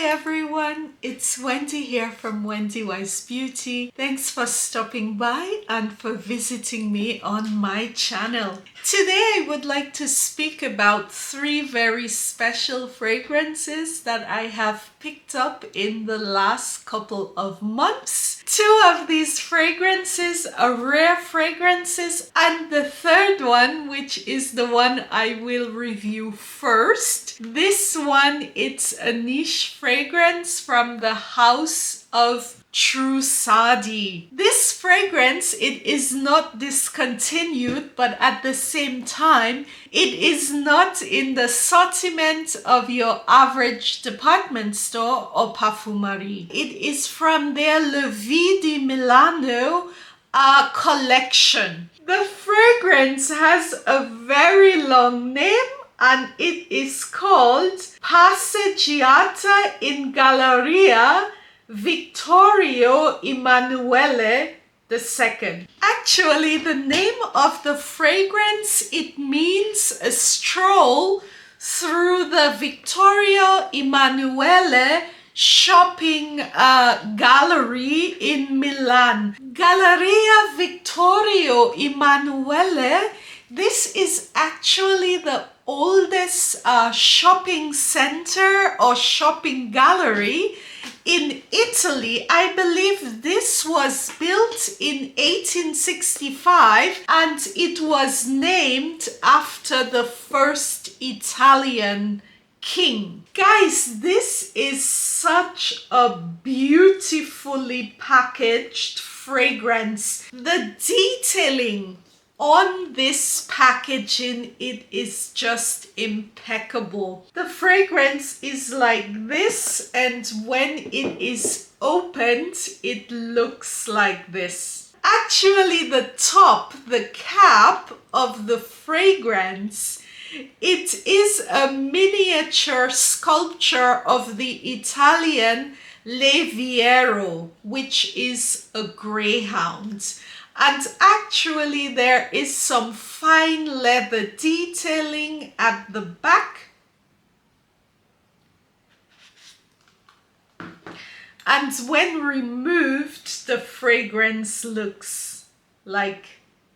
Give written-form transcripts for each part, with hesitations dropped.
everyone, it's Wendy here from Wendy Wise Beauty. Thanks for stopping by and for visiting me on my channel. Today I would like to speak about 3 very special fragrances that I have picked up in the last couple of months. 2 of these fragrances are rare fragrances, and the third one, which is the one I will review first. This one, it's a niche fragrance from the house of TRUSSARDI. This fragrance, it is not discontinued, but at the same time, it is not in the assortment of your average department store or perfumery. It is from their Le Vie Di Milano collection. The fragrance has a very long name, and it is called Passeggiata in Galleria Vittorio Emanuele II. Actually, the name of the fragrance, it means a stroll through the Vittorio Emanuele shopping gallery in Milan. Galleria Vittorio Emanuele, this is actually the oldest shopping center or shopping gallery in Italy. I believe this was built in 1865 and it was named after the first Italian king. Guys, this is such a beautifully packaged fragrance. The detailing on this packaging, it is just impeccable. The fragrance is like this, and when it is opened, it looks like this. Actually, the top, the cap of the fragrance, it is a miniature sculpture of the Italian Leviero, which is a greyhound. And actually there is some fine leather detailing at the back. And when removed, the fragrance looks like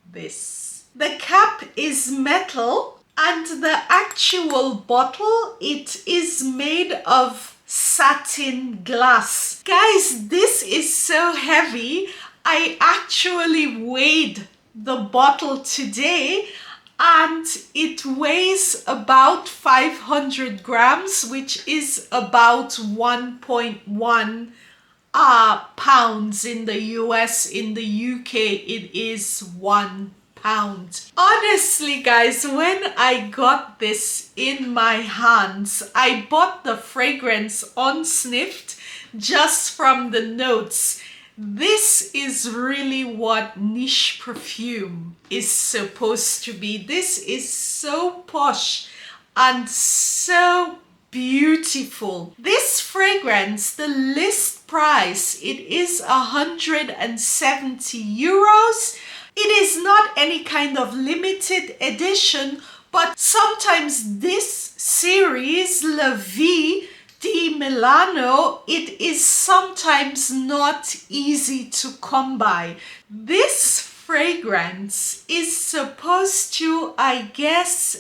this. The cap is metal, and the actual bottle, it is made of satin glass. Guys, this is so heavy. I actually weighed the bottle today and it weighs about 500 grams, which is about 1.1 pounds in the US. In the UK, it is 1 pound. Honestly, guys, when I got this in my hands, I bought the fragrance unsniffed just from the notes. This is really what niche perfume is supposed to be. This is so posh and so beautiful. This fragrance, the list price, it is 170 euros. It is not any kind of limited edition, but sometimes this series, La Vie Di Milano, it is sometimes not easy to come by. This fragrance is supposed to, I guess,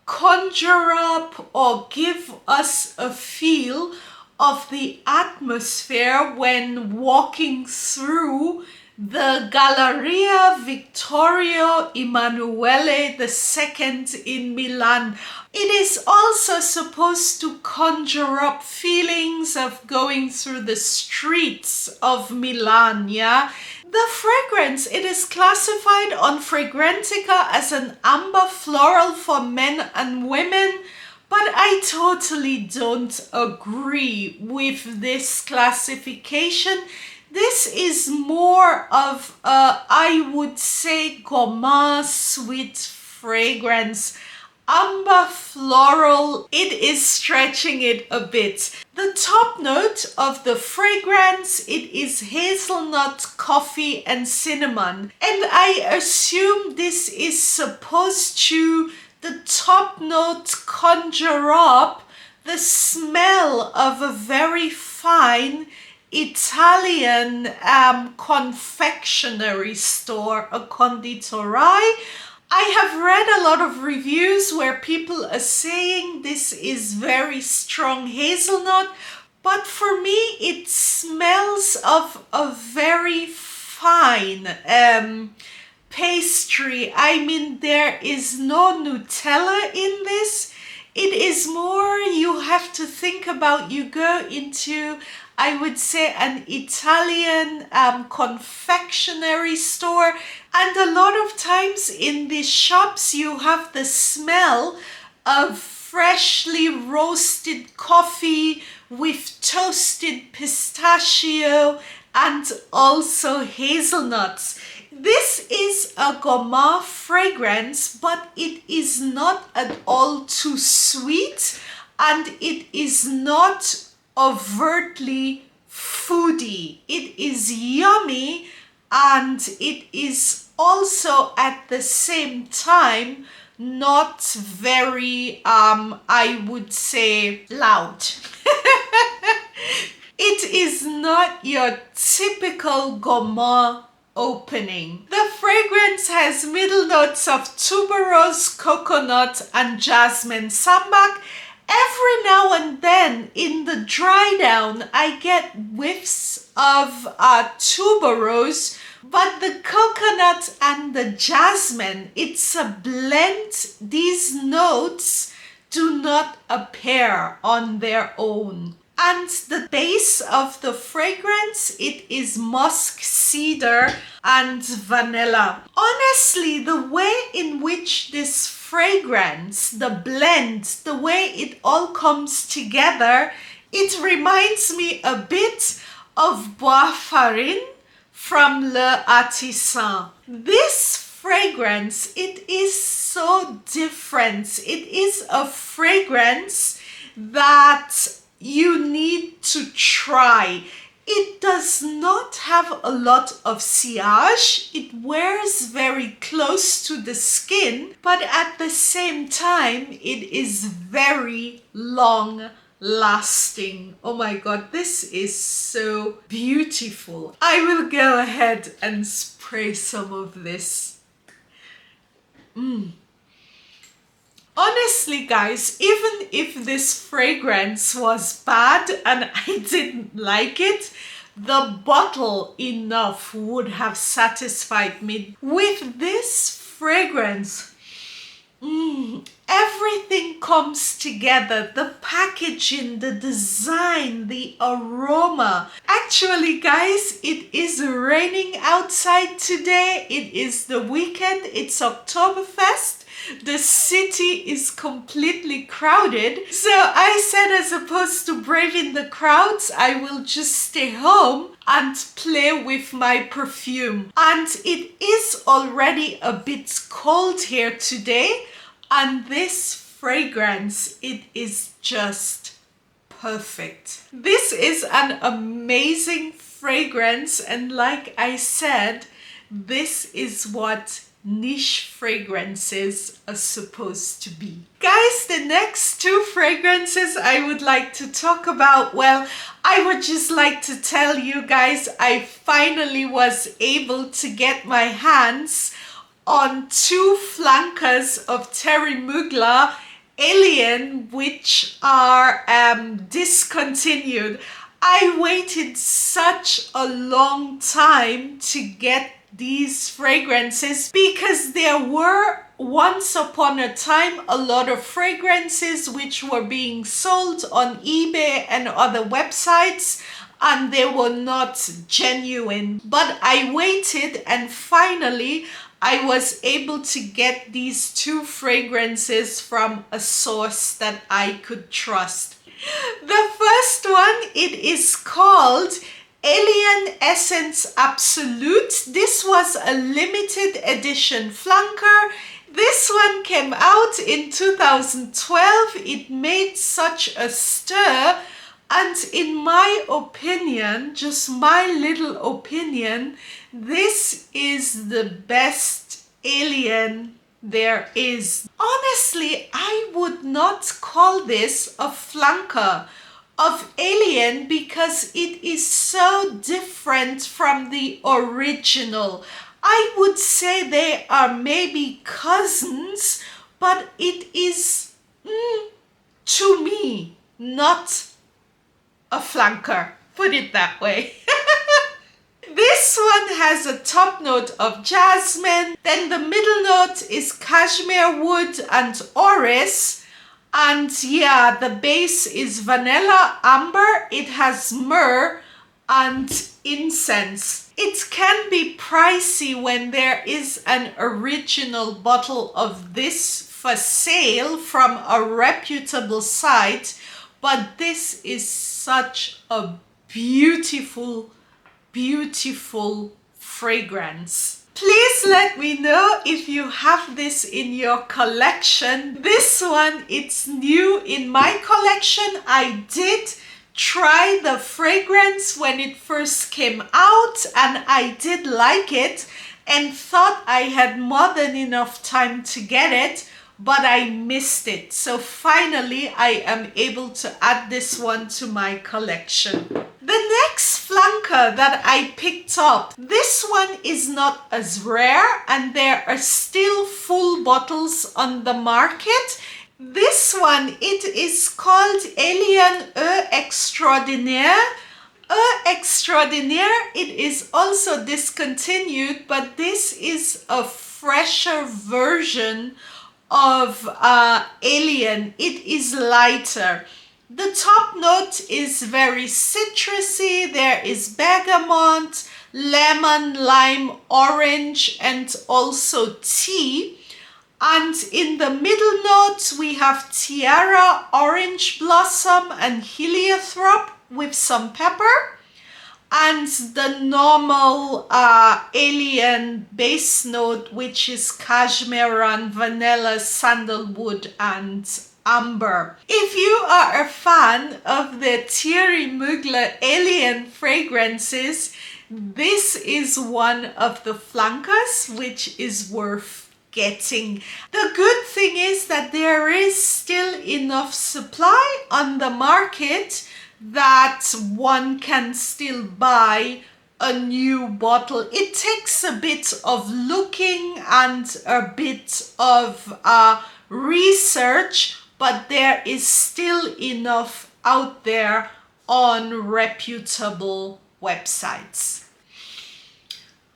conjure up or give us a feel of the atmosphere when walking through the Galleria Vittorio Emanuele II in Milan. It is also supposed to conjure up feelings of going through the streets of Milan, yeah? The fragrance, it is classified on Fragrantica as an amber floral for men and women, but I totally don't agree with this classification. This is more of a, I would say, gourmand sweet fragrance. Amber floral, it is stretching it a bit. The top note of the fragrance, it is hazelnut, coffee and cinnamon. And I assume this is supposed to, the top note, conjure up the smell of a very fine Italian confectionery store, a conditorei. I have read a lot of reviews where people are saying this is very strong hazelnut, but for me it smells of a very fine pastry. I mean, there is no Nutella in this. It is more, you have to think about, you go into, I would say, an Italian confectionery store, and a lot of times in these shops you have the smell of freshly roasted coffee with toasted pistachio and also hazelnuts. This is a gourmand fragrance, but it is not at all too sweet, and it is not overtly foodie. It is yummy, and it is also at the same time not very, I would say, loud. It is not your typical gourmand opening. The fragrance has middle notes of tuberose, coconut, and jasmine sambac. Every now and then in the dry down, I get whiffs of tuberose, but the coconut and the jasmine, it's a blend. These notes do not appear on their own. And the base of the fragrance, it is musk, cedar, and vanilla. Honestly, the way in which this fragrance, the blend, the way it all comes together, it reminds me a bit of Bois Farine from Le Artisan. This fragrance, it is so different. It is a fragrance that you need to try. It does not have a lot of sillage. It wears very close to the skin, but at the same time, it is very long lasting. Oh my God, this is so beautiful. I will go ahead and spray some of this. Honestly, guys, even if this fragrance was bad and I didn't like it, the bottle enough would have satisfied me. With this fragrance, everything comes together. The packaging, the design, the aroma. Actually, guys, it is raining outside today. It is the weekend. It's Oktoberfest. The city is completely crowded. So I said, as opposed to braving the crowds, I will just stay home and play with my perfume. And it is already a bit cold here today. And this fragrance, it is just perfect. This is an amazing fragrance. And like I said, this is what niche fragrances are supposed to be. Guys, the next two fragrances I would like to talk about, well, I would just like to tell you guys, I finally was able to get my hands on two flankers of Thierry Mugler Alien, which are discontinued. I waited such a long time to get these fragrances because there were once upon a time a lot of fragrances which were being sold on eBay and other websites, and they were not genuine. But I waited, and finally I was able to get these two fragrances from a source that I could trust. The first one, it is called Alien Essence Absolute. This was a limited edition flanker. This one came out in 2012. It made such a stir, and in my opinion, just my little opinion, this is the best Alien there is. Honestly, I would not call this a flanker of Alien because it is so different from the original. I would say they are maybe cousins, but it is, to me, not a flanker. Put it that way. This one has a top note of jasmine, then the middle note is cashmere wood and orris, and yeah, the base is vanilla amber, it has myrrh and incense. It can be pricey when there is an original bottle of this for sale from a reputable site, but this is such a beautiful fragrance. Please let me know if you have this in your collection. This one, it's new in my collection. I did try the fragrance when it first came out and I did like it and thought I had more than enough time to get it, but I missed it. So finally I am able to add this one to my collection. The next flanker that I picked up, this one is not as rare and there are still full bottles on the market. This one, it is called Alien Eau Extraordinaire. Eau Extraordinaire, it is also discontinued, but this is a fresher version of Alien. It is lighter. The top note is very citrusy. There is bergamot, lemon, lime, orange, and also tea. And in the middle note, we have tiara, orange blossom, and heliothrope with some pepper. And the normal Alien base note, which is cashmere and vanilla, sandalwood, and amber. If you are a fan of the Thierry Mugler Alien fragrances, this is one of the flankers which is worth getting. The good thing is that there is still enough supply on the market that one can still buy a new bottle. It takes a bit of looking and a bit of research, but there is still enough out there on reputable websites.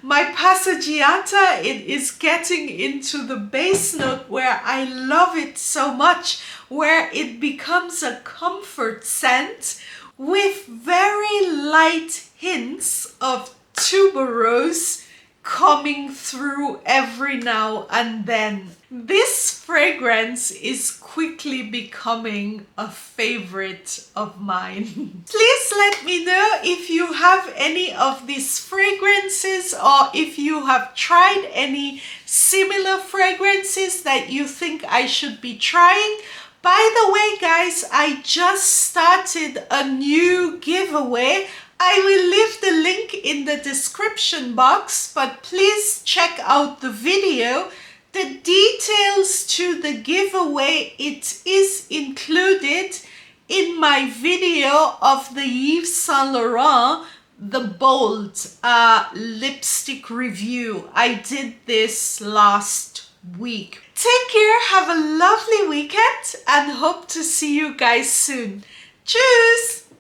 My Passeggiata, it is getting into the base note where I love it so much, where it becomes a comfort scent with very light hints of tuberose coming through every now and then. This fragrance is quickly becoming a favorite of mine. Please let me know if you have any of these fragrances or if you have tried any similar fragrances that you think I should be trying. By the way, guys, I just started a new giveaway. I will leave the link in the description box, but please check out the video. The details to the giveaway, it is included in my video of the Yves Saint Laurent, the Bold lipstick review. I did this last week. Take care, have a lovely weekend, and hope to see you guys soon. Tschüss!